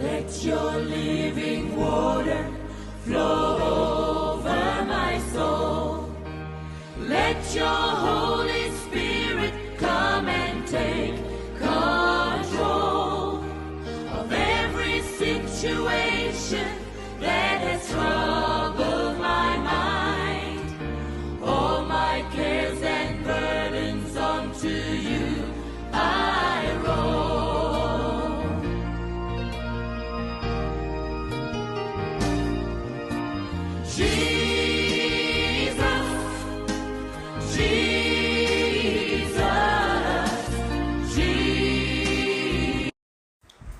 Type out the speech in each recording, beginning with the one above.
Let your living water flow over my soul. Let your Holy Spirit come and take control of every situation that has troubled my mind. All my cares and burdens unto you I roll.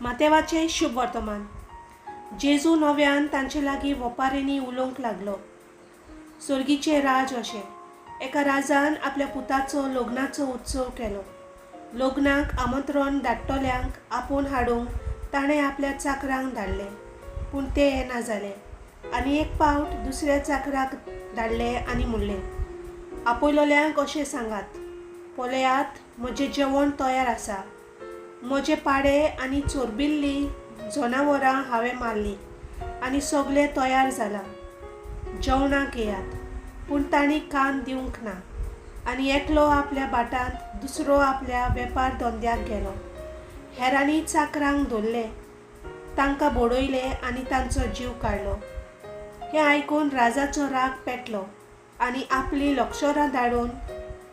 मातेवाचे शुभ वर्तमान. जेजू नव्यान तांचे लागीं वपारेंनी उलोवंक लागलो. सर्गीचे राज अशें. एका राजान आपल्या पुताचो लग्नाचो उत्सव केलो. लग्नाक आमंत्रण धाडटल्यांक आपोवन हाडूंक ताणें आपल्या चाकरांक धाडलें, पूण ते येना जाले. आनी एक पावट दुसऱ्या चाकराक धाडलें आनी म्हणलें, आपयलोल्यांक अशें सांगात, पळयात म्हजें जेवण तयार आसा. म्हजे पाडे आनी चोरबिल्ली जनावरां हांवें मारलीं आनी सगळें तयार जालां. जेवणाक येयात. पूण तांणी कान दिवंक ना आनी एकलो आपल्या बाटांत, दुसरो आपल्या वेपार धंद्याक गेलो. हेरांनी चाकरांक धरले, तांकां बोडयले आनी तांचो जीव काडलो. हें आयकून राजाचो राग पेटलो आनी आपलीं लक्षरां धाडून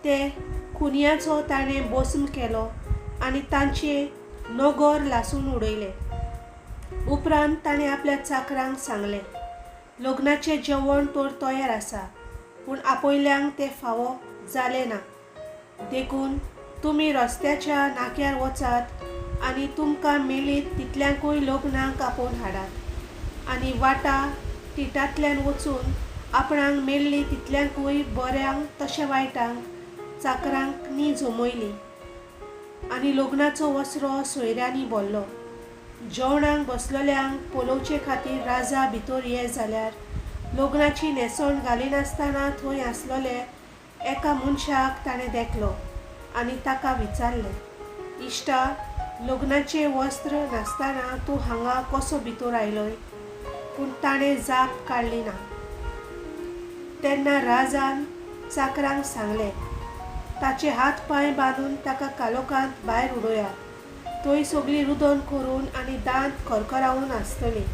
ते खुन्याचो ताणें भस्म केलो आनी तांचे नगर लासून उडयले. उपरांत ताणें आपल्या चाकरांक सांगलें, लग्नाचें जेवण तर तयार आसा, पूण आपयल्यांक तें फावो जालें ना. देखून तुमी रस्त्याच्या नाक्यार वचात आनी तुमकां मेलीत तितल्यांकूय लग्नाक आपोवन हाडात. आनी वाटा तिटांतल्यान वचून आपणाक मेल्लीं तितल्यांकूय बऱ्यांक तशें वायटांक चाकरांनी जमयलीं. आनी लग्नाचो वस्रो सोयऱ्यांनी भरलो. जेवणाक बसलोल्यांक पळोवचे खातीर राजा भितर ये जाल्यार लग्नाची न्हेसण घालिनासतना थंय आसलोले एका मनशाक ताणें देखलो आनी ताका विचारलें, इश्टा, लग्नाचें वस्त्र नासतना तूं हांगा कसो भितर आयलोय? पूण ताणें जाप काडली ना. तेन्ना राजान चाकरांक सांगलें, ताचे हात पांय बांदून ताका कालोखांत भायर उडयात. थंय सगळीं रुदन करून आनी दांत करकरावन आसतलीं,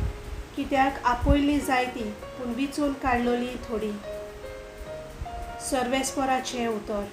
कित्याक आपयलीं जायतीं पूण विचून काडलोलीं थोडीं. सर्वेस्पराचें उतर.